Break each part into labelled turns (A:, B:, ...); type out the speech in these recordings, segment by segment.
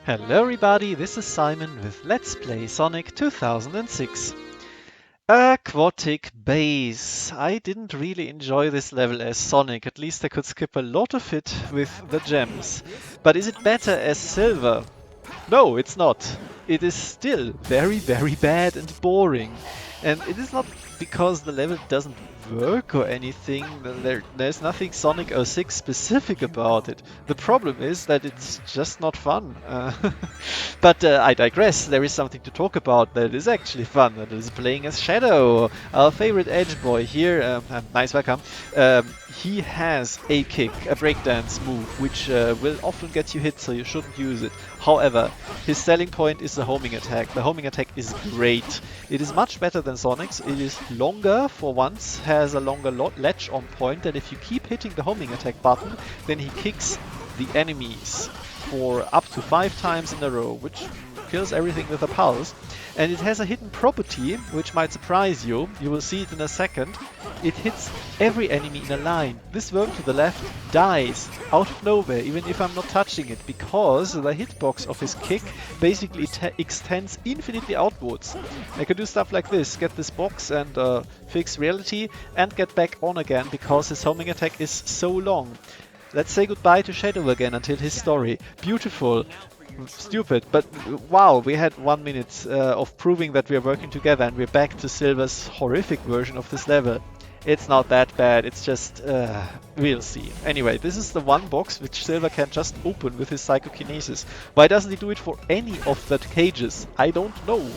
A: Hello everybody, this is Simon with Let's Play Sonic 2006. Aquatic Base. I didn't really enjoy this level as Sonic, at least I could skip a lot of it with the gems. But is it better as Silver? No, it's not. It is still very bad and boring. And it is not because the level doesn't work or anything. There's nothing Sonic 06 specific about it. The problem is that it's just not fun. But I digress. There is something to talk about that is actually fun. That is playing as Shadow, our favorite edge boy here. Nice welcome. He has a kick, a breakdance move, which will often get you hit, so you shouldn't use it. However, his selling point is the homing attack. The homing attack is great. It is much better than Sonic's. It is longer for once, has a longer latch on point, and if you keep hitting the homing attack button, then he kicks the enemies for up to 5 times in a row, which kills everything with a pulse. And it has a hidden property, which might surprise you. You will see it in a second. It hits every enemy in a line. This worm to the left dies out of nowhere, even if I'm not touching it, because the hitbox of his kick basically extends infinitely outwards. I can do stuff like this, get this box and fix reality, and get back on again, because his homing attack is so long. Let's say goodbye to Shadow again until his story. Beautiful. Stupid, but wow, we had 1 minute of proving that we are working together, and we're back to Silver's horrific version of this level. It's not that bad, it's just, we'll see. Anyway, this is the one box which Silver can just open with his psychokinesis. Why doesn't he do it for any of the cages? I don't know.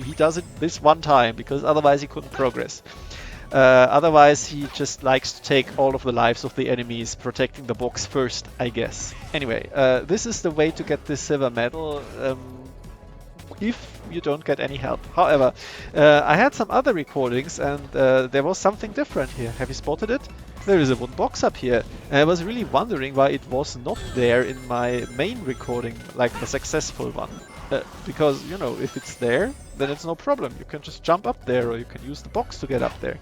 A: He does it this one time, because otherwise he couldn't progress. Otherwise, he just likes to take all of the lives of the enemies, protecting the box first, I guess. Anyway, this is the way to get this silver medal, if you don't get any help. However, I had some other recordings, and there was something different here. Have you spotted it? There is a wooden box up here. And I was really wondering why it was not there in my main recording, like the successful one. Because, you know, if it's there, then it's no problem. You can just jump up there, or you can use the box to get up there.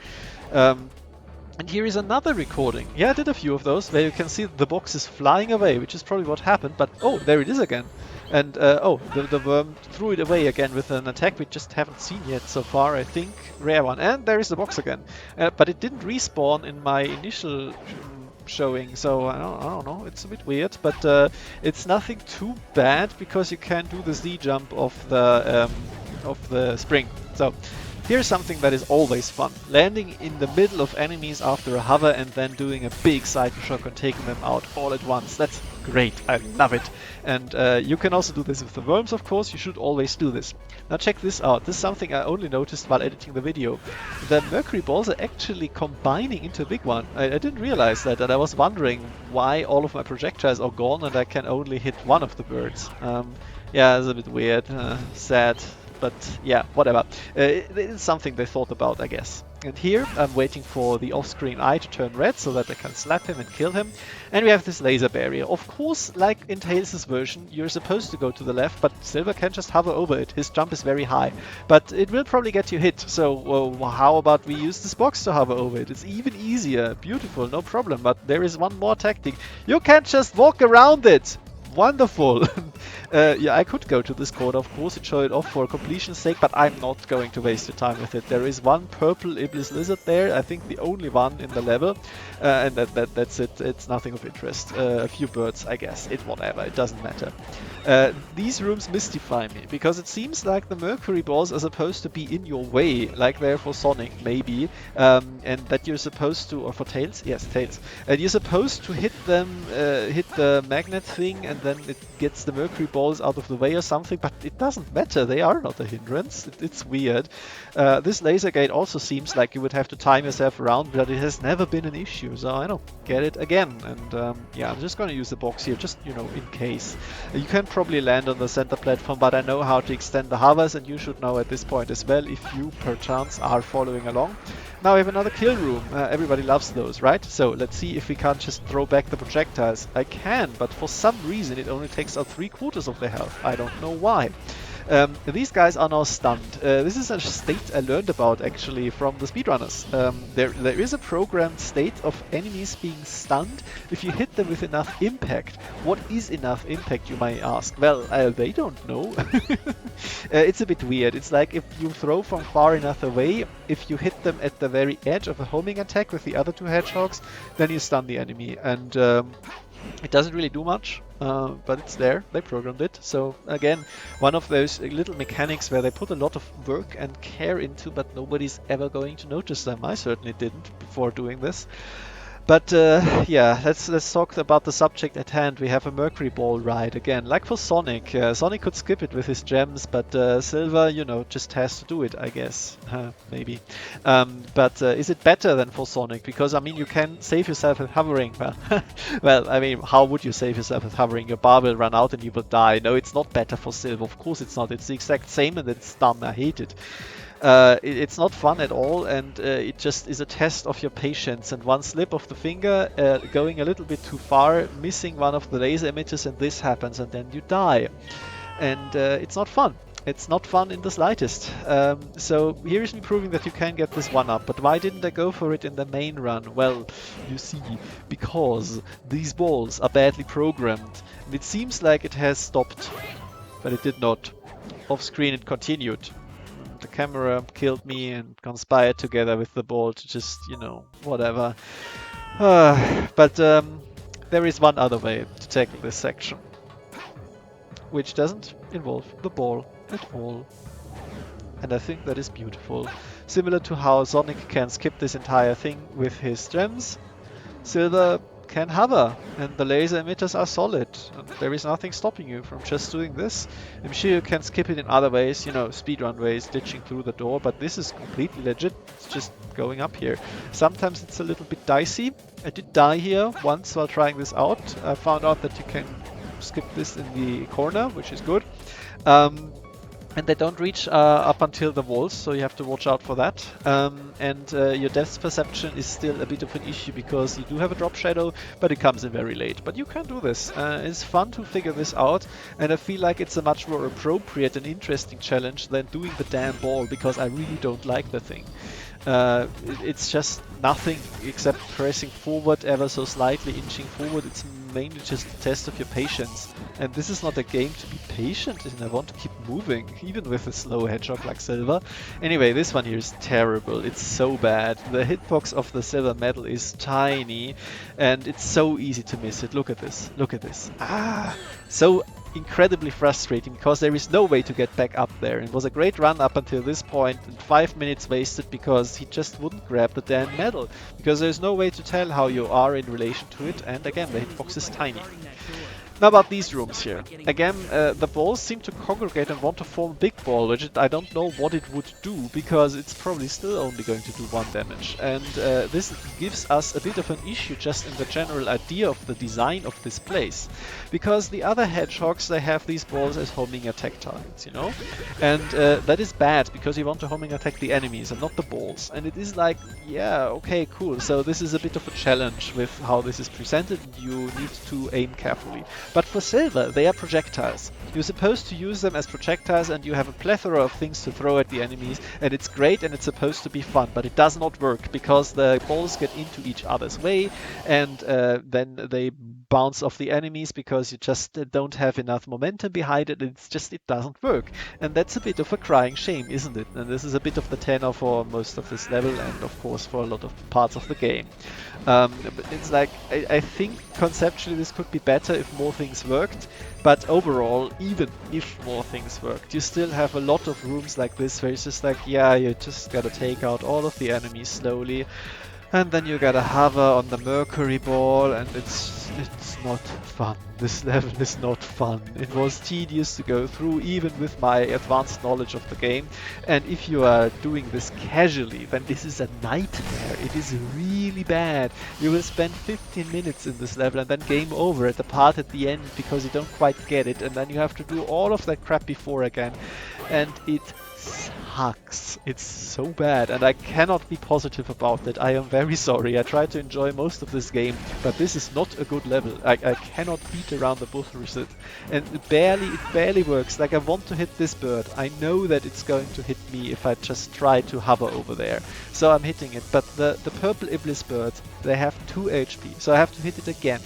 A: And here is another recording. Yeah, I did a few of those, where you can see the box is flying away, which is probably what happened, but oh, there it is again. And oh, the worm threw it away again with an attack we just haven't seen yet so far, I think. Rare one. And there is the box again. But it didn't respawn in my initial showing, so I don't know, it's a bit weird, but it's nothing too bad, because you can do the Z jump of the spring. So here's something that is always fun: landing in the middle of enemies after a hover and then doing a big side shock and taking them out all at once. That's great, I love it. And you can also do this with the worms, of course. You should always do this. Now check this out. This is something I only noticed while editing the video. The mercury balls are actually combining into a big one. I didn't realize that, and I was wondering why all of my projectiles are gone and I can only hit one of the birds. Yeah, it's a bit weird, sad. But yeah, whatever. It's something they thought about, I guess. And here I'm waiting for the off-screen eye to turn red so that I can slap him and kill him. And we have this laser barrier. Of course, like in Tails' version, you're supposed to go to the left, but Silver can just hover over it. His jump is very high. But it will probably get you hit. So how about we use this box to hover over it? It's even easier. Beautiful, no problem. But there is one more tactic. You can't just walk around it! Wonderful! Yeah, I could go to this corner, of course, and show it off for completion's sake, but I'm not going to waste your time with it. There is one purple Iblis lizard there, I think the only one in the level, and that's it. It's nothing of interest. A few birds, I guess. Whatever, it doesn't matter. These rooms mystify me, because it seems like the mercury balls are supposed to be in your way, like they're for Sonic, maybe, and that you're supposed to, or for Tails? Yes, Tails. And you're supposed to hit them, hit the magnet thing, and then it gets the mercury balls out of the way or something, but it doesn't matter. They are not a hindrance. It's weird. This laser gate also seems like you would have to time yourself around, but it has never been an issue, so I don't get it again. And yeah, I'm just going to use the box here, just, you know, in case. You can probably land on the center platform, but I know how to extend the hovers, and you should know at this point as well, if you perchance are following along. Now we have another kill room. Everybody loves those, right? So let's see if we can't just throw back the projectiles. I can, but for some reason it only takes out 3/4 of their health. I don't know why. These guys are now stunned. This is a state I learned about actually from the speedrunners. There is a programmed state of enemies being stunned if you hit them with enough impact. What is enough impact, you might ask? Well, they don't know. It's a bit weird. It's like if you throw from far enough away, if you hit them at the very edge of a homing attack with the other two hedgehogs, then you stun the enemy. And it doesn't really do much, but it's there. They programmed it. So again, one of those little mechanics where they put a lot of work and care into, but nobody's ever going to notice them. I certainly didn't before doing this. But yeah, let's talk about the subject at hand. We have a Mercury Ball ride again, like for Sonic. Sonic could skip it with his gems, but Silver, you know, just has to do it, I guess. Maybe. But is it better than for Sonic? Because, I mean, you can save yourself with hovering. Well, well, I mean, how would you save yourself with hovering? Your bar will run out and you will die. No, it's not better for Silver. Of course it's not. It's the exact same and it's dumb. I hate it. It's not fun at all, and it just is a test of your patience. And one slip of the finger, going a little bit too far, missing one of the laser emitters, and this happens, and then you die. And it's not fun. It's not fun in the slightest. So here is me proving that you can get this one up. But why didn't I go for it in the main run? Well, you see, because these balls are badly programmed. And it seems like it has stopped, but it did not. Off screen it continued. The camera killed me and conspired together with the ball to just, you know, whatever. But there is one other way to tackle this section, which doesn't involve the ball at all. And I think that is beautiful. Similar to how Sonic can skip this entire thing with his gems, Silver can hover, and the laser emitters are solid. And there is nothing stopping you from just doing this. I'm sure you can skip it in other ways, you know, speedrun ways, ditching through the door, but this is completely legit. It's just going up here. Sometimes it's a little bit dicey. I did die here once while trying this out. I found out that you can skip this in the corner, which is good. And they don't reach up until the walls, so you have to watch out for that. And your depth perception is still a bit of an issue because you do have a drop shadow, but it comes in very late. But you can do this. It's fun to figure this out, and I feel like it's a much more appropriate and interesting challenge than doing the damn ball, because I really don't like the thing. It's just nothing except pressing forward ever so slightly, inching forward. It's mainly just a test of your patience. And this is not a game to be patient in. I want to keep moving, even with a slow hedgehog like Silver. Anyway, this one here is terrible. It's so bad. The hitbox of the Silver medal is tiny, and it's so easy to miss it. Look at this. Look at this. So incredibly frustrating because there is no way to get back up there. It was a great run up until this point, and 5 minutes wasted because he just wouldn't grab the damn medal, because there's no way to tell how you are in relation to it, and again the hitbox is tiny. Now about these rooms here. Again, the balls seem to congregate and want to form a big ball, which I don't know what it would do, because it's probably still only going to do 1 damage. And this gives us a bit of an issue just in the general idea of the design of this place. Because the other hedgehogs, they have these balls as homing attack targets, you know? And that is bad, because you want to homing attack the enemies and not the balls. And it is like, yeah, okay, cool. So this is a bit of a challenge with how this is presented. You need to aim carefully. But for Silver, they are projectiles. You're supposed to use them as projectiles, and you have a plethora of things to throw at the enemies, and it's great and it's supposed to be fun, but it does not work because the balls get into each other's way, and then they bounce off the enemies because you just don't have enough momentum behind it. It's just, it doesn't work. And that's a bit of a crying shame, isn't it? And this is a bit of the tenor for most of this level, and of course for a lot of parts of the game. But it's like, I think conceptually this could be better if more things worked, but overall, even if more things worked, you still have a lot of rooms like this where it's just like, yeah, you just gotta take out all of the enemies slowly, and then you gotta hover on the Mercury Ball, and it's not fun. This level is not fun. It was tedious to go through, even with my advanced knowledge of the game. And if you are doing this casually, then this is a nightmare. It is really bad. You will spend 15 minutes in this level and then game over at the part at the end because you don't quite get it, and then you have to do all of that crap before again. And it sucks. sucks. It's so bad, and I cannot be positive about that. I am very sorry. I tried to enjoy most of this game, but this is not a good level. I cannot beat around the bush with it, and it barely works. Like, I want to hit this bird. I know that it's going to hit me if I just try to hover over there. So I'm hitting it, but the purple Iblis birds, they have 2 HP, so I have to hit it again.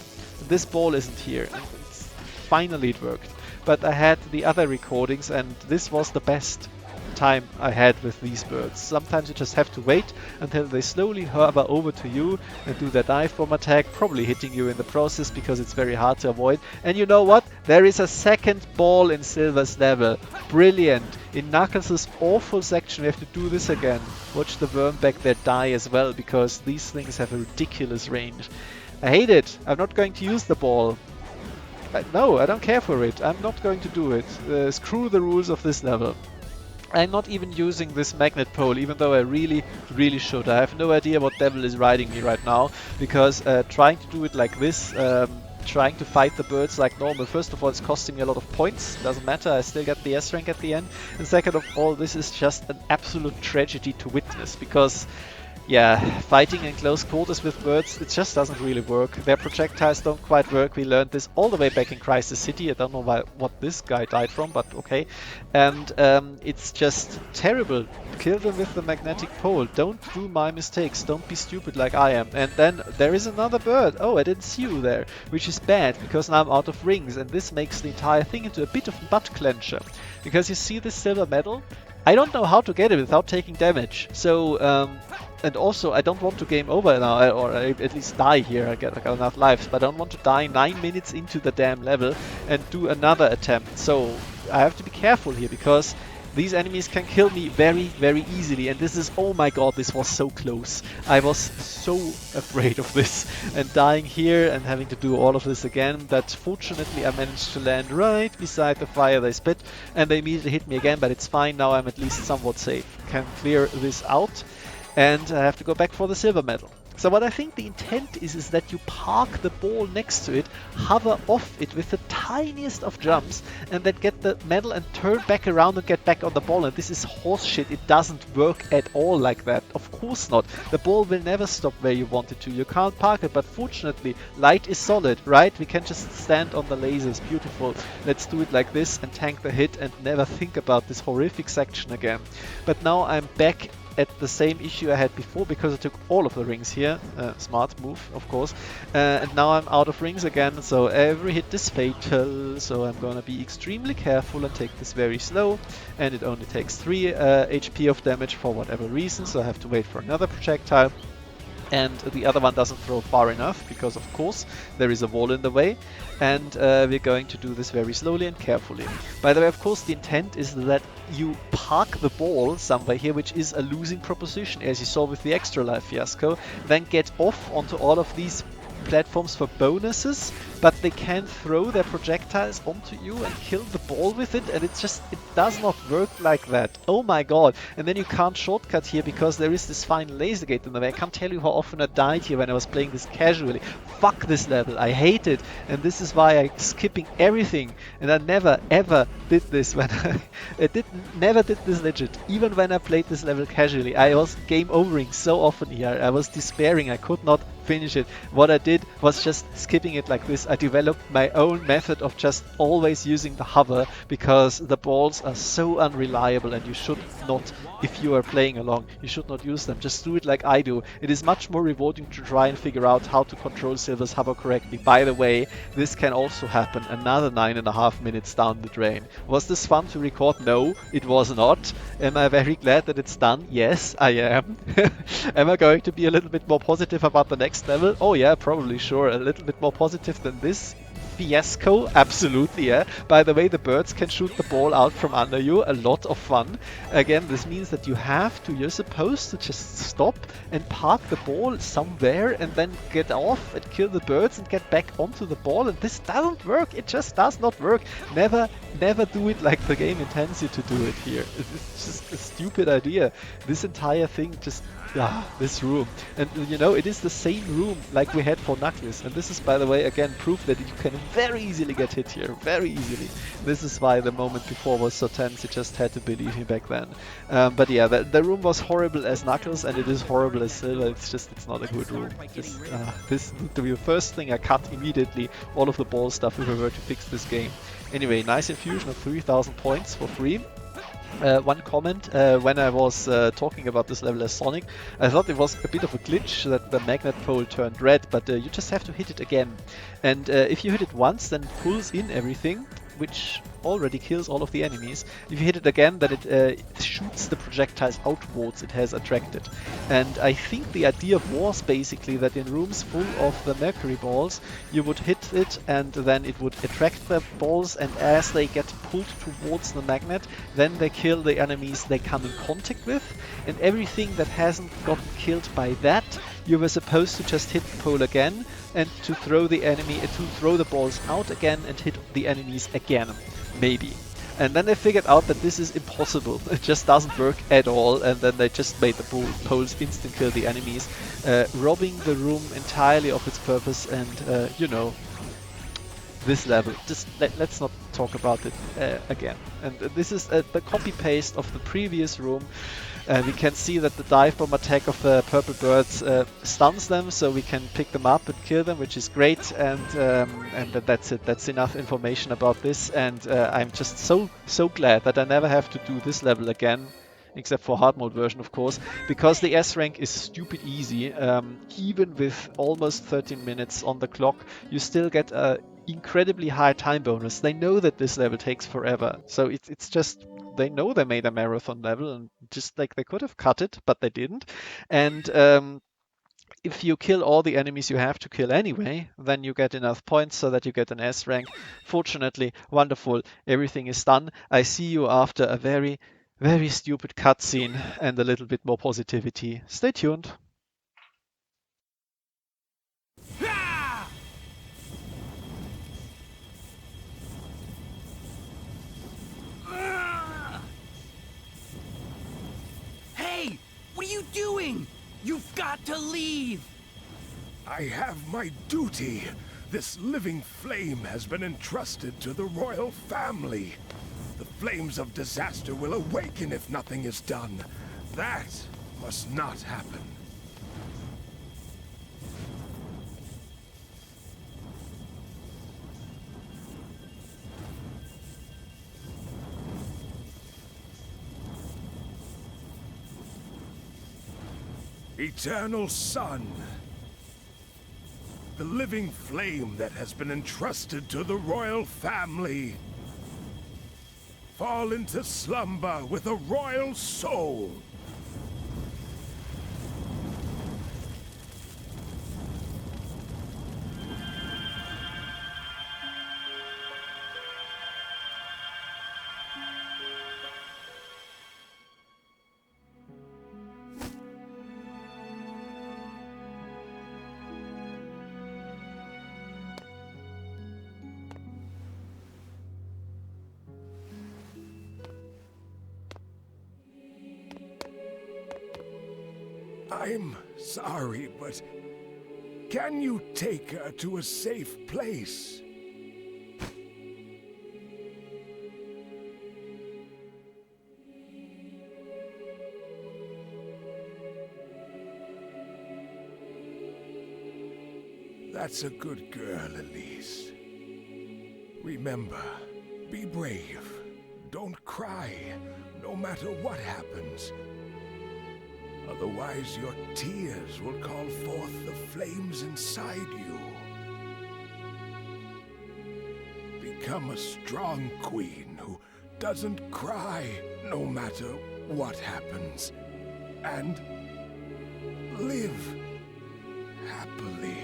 A: This ball isn't here, and finally it worked. But I had the other recordings, and this was the best time I had with these birds. Sometimes you just have to wait until they slowly hover over to you and do their dive bomb attack, probably hitting you in the process because it's very hard to avoid. And you know what? There is a second ball in Silver's level. Brilliant. In Knuckles' awful section we have to do this again. Watch the worm back there die as well, because these things have a ridiculous range. I hate it. I'm not going to use the ball. No, I don't care for it. I'm not going to do it. Screw the rules of this level. I'm not even using this magnet pole, even though I really should. I have no idea what devil is riding me right now, because trying to do it like this, trying to fight the birds like normal, first of all, it's costing me a lot of points. Doesn't matter, I still get the S rank at the end. And second of all, this is just an absolute tragedy to witness, because yeah, fighting in close quarters with birds, it just doesn't really work. Their projectiles don't quite work. We learned this all the way back in Crisis City. I don't know what this guy died from, but okay. And it's just terrible. Kill them with the magnetic pole. Don't do my mistakes. Don't be stupid like I am. And then there is another bird. Oh, I didn't see you there, which is bad, because now I'm out of rings, and this makes the entire thing into a bit of a butt clencher. Because you see this silver medal? I don't know how to get it without taking damage. So, and also, I don't want to game over now, or at least die here. I got enough lives, but I don't want to die 9 minutes into the damn level and do another attempt. So I have to be careful here, because these enemies can kill me very easily. And this is, oh my god, this was so close. I was so afraid of this, and dying here and having to do all of this again. But fortunately I managed to land right beside the fire they spit, and they immediately hit me again, but it's fine. Now I'm at least somewhat safe. Can clear this out. And I have to go back for the silver medal. So what I think the intent is that you park the ball next to it, hover off it with the tiniest of jumps, and then get the medal and turn back around and get back on the ball. And this is horseshit. It doesn't work at all like that. Of course not. The ball will never stop where you want it to. You can't park it, but fortunately, light is solid, right? We can just stand on the lasers. Beautiful. Let's do it like this and tank the hit and never think about this horrific section again. But now I'm back at the same issue I had before, because I took all of the rings here. Smart move, of course. And now I'm out of rings again, so every hit is fatal. So I'm gonna be extremely careful and take this very slow. And it only takes 3 HP of damage for whatever reason, so I have to wait for another projectile. And the other one doesn't throw far enough, because of course there is a wall in the way, and we're going to do this very slowly and carefully. By the way, of course, the intent is that you park the ball somewhere here, which is a losing proposition, as you saw with the extra life fiasco, then get off onto all of these platforms for bonuses, but they can throw their projectiles onto you and kill the ball with it, and it does not work like that. Oh my god. And then you can't shortcut here, because there is this final laser gate in the way. I can't tell you how often I died here when I was playing this casually. Fuck this level, I hate it, and this is why I'm skipping everything, and I never ever did this when never did this legit. Even when I played this level casually, I was game overing so often here. I was despairing, I could not finish it. What I did was just skipping it like this. I developed my own method of just always using the hover, because the balls are so unreliable, and you should not, if you are playing along, you should not use them. Just do it like I do. It is much more rewarding to try and figure out how to control Silver's hover correctly. By the way, this can also happen another 9.5 minutes down the drain. Was this fun to record? No, it was not. Am I very glad that it's done? Yes, I am. Am I going to be a little bit more positive about the next level? Oh yeah, probably, sure. A little bit more positive than this fiasco? Absolutely, yeah. By the way, the birds can shoot the ball out from under you. A lot of fun. Again, this means that you're supposed to just stop and park the ball somewhere and then get off and kill the birds and get back onto the ball, and this doesn't work. It just does not work. Never do it like the game intends you to do it here. It's just a stupid idea. This entire thing just... this room. And you know, it is the same room like we had for Knuckles. And this is, by the way, again, proof that you can very easily get hit here, very easily. This is why the moment before was so tense, you just had to believe me back then. But yeah, the room was horrible as Knuckles, and it is horrible as Silver. It's not a good room. This would be the first thing I cut immediately, all of the ball stuff if I were to fix this game. Anyway, nice infusion of 3000 points for free. One comment, when I was talking about this level as Sonic, I thought it was a bit of a glitch that the magnet pole turned red, but you just have to hit it again. And if you hit it once, then it pulls in everything, which already kills all of the enemies. If you hit it again, then it shoots the projectiles outwards it has attracted. And I think the idea was basically that in rooms full of the mercury balls, you would hit it and then it would attract the balls, and as they get pulled towards the magnet, then they kill the enemies they come in contact with, and everything that hasn't gotten killed by that, you were supposed to just hit the pole again and to throw the balls out again and hit the enemies again, maybe. And then they figured out that this is impossible. It just doesn't work at all, and then they just made the poles instant kill the enemies, robbing the room entirely of its purpose. And you know, this level, just let's not talk about it again. And this is the copy paste of the previous room. We can see that the dive bomb attack of the purple birds stuns them, so we can pick them up and kill them, which is great. And that's it. That's enough information about this. And I'm just so glad that I never have to do this level again, except for hard mode version, of course, because the S rank is stupid easy. Even with almost 13 minutes on the clock, you still get a incredibly high time bonus. They know that this level takes forever, so it's just, they know they made a marathon level, and just like they could have cut it, but they didn't. And if you kill all the enemies you have to kill anyway, then you get enough points so that you get an S rank. Fortunately, wonderful, everything is done. I see you after a very, very stupid cutscene and a little bit more positivity. Stay tuned.
B: Hey! What are you doing? You've got to leave!
C: I have my duty. This living flame has been entrusted to the royal family. The flames of disaster will awaken if nothing is done. That must not happen. Eternal Sun, the living flame that has been entrusted to the royal family, fall into slumber with a royal soul. I'm sorry, but can you take her to a safe place? That's a good girl, Elise. Remember, be brave. Don't cry, no matter what happens. Otherwise, your tears will call forth the flames inside you. Become a strong queen who doesn't cry no matter what happens. And live happily.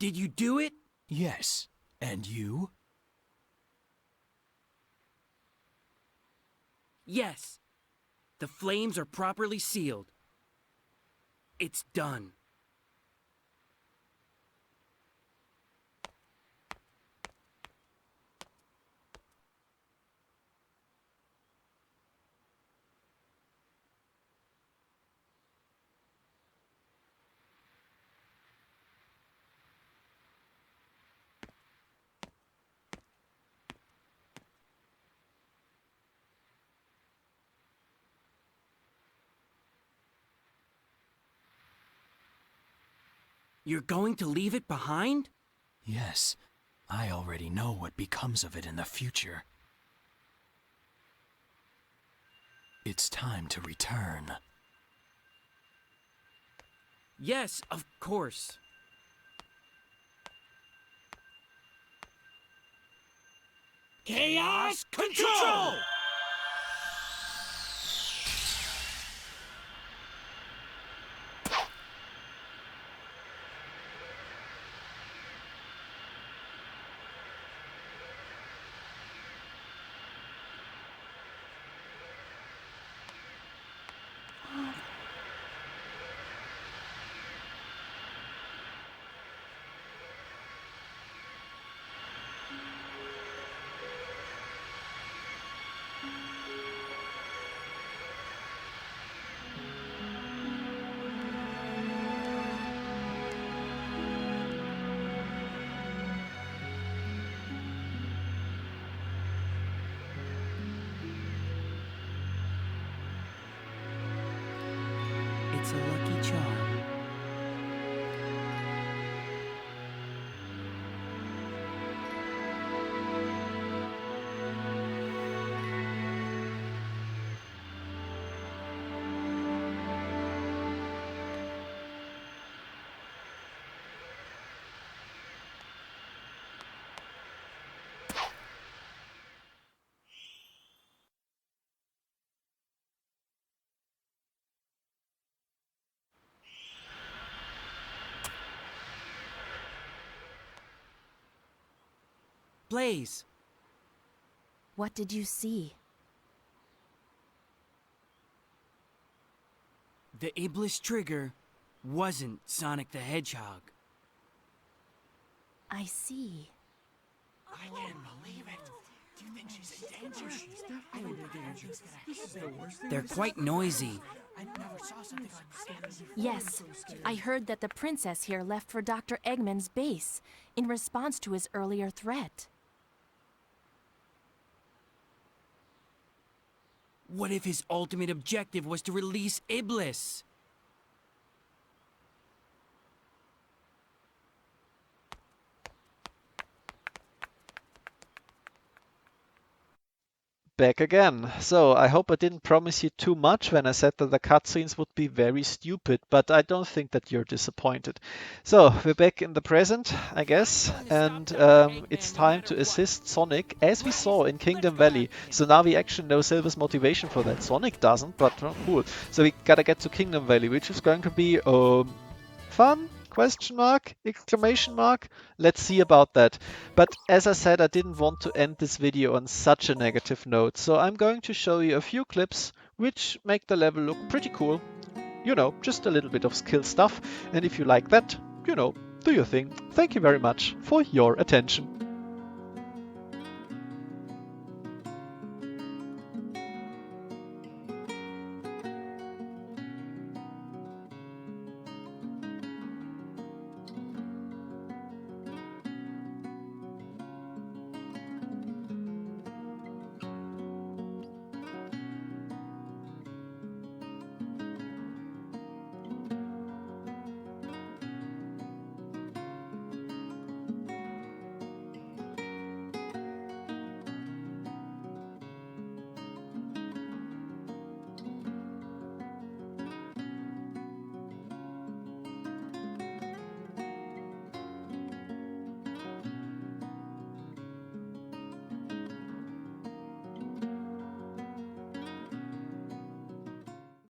B: Did you do it?
D: Yes. And you?
B: Yes. The flames are properly sealed. It's done. You're going to leave it behind?
D: Yes. I already know what becomes of it in the future. It's time to return.
B: Yes, of course. Chaos Control! It's a lucky charm. Blaze,
E: What did you see?
B: the Iblis trigger wasn't Sonic the Hedgehog.
E: I see.
B: I can't believe it. Do you think she's in danger? They're quite noisy. I never saw something like this.
E: Yes, I heard that the princess here left for Dr. Eggman's base in response to his earlier threat.
B: What if his ultimate objective was to release Iblis?
A: Back again. So I hope I didn't promise you too much when I said that the cutscenes would be very stupid, but I don't think that you're disappointed. So we're back in the present, I guess, and it's time to assist Sonic, as we saw in Kingdom Valley. So now we actually know Silver's motivation for that. Sonic doesn't, but cool. So we gotta get to Kingdom Valley, which is going to be fun? Question mark? Exclamation mark? Let's see about that. But as I said, I didn't want to end this video on such a negative note, so I'm going to show you a few clips which make the level look pretty cool. You know, just a little bit of skill stuff, and if you like that, you know, do your thing. Thank you very much for your attention.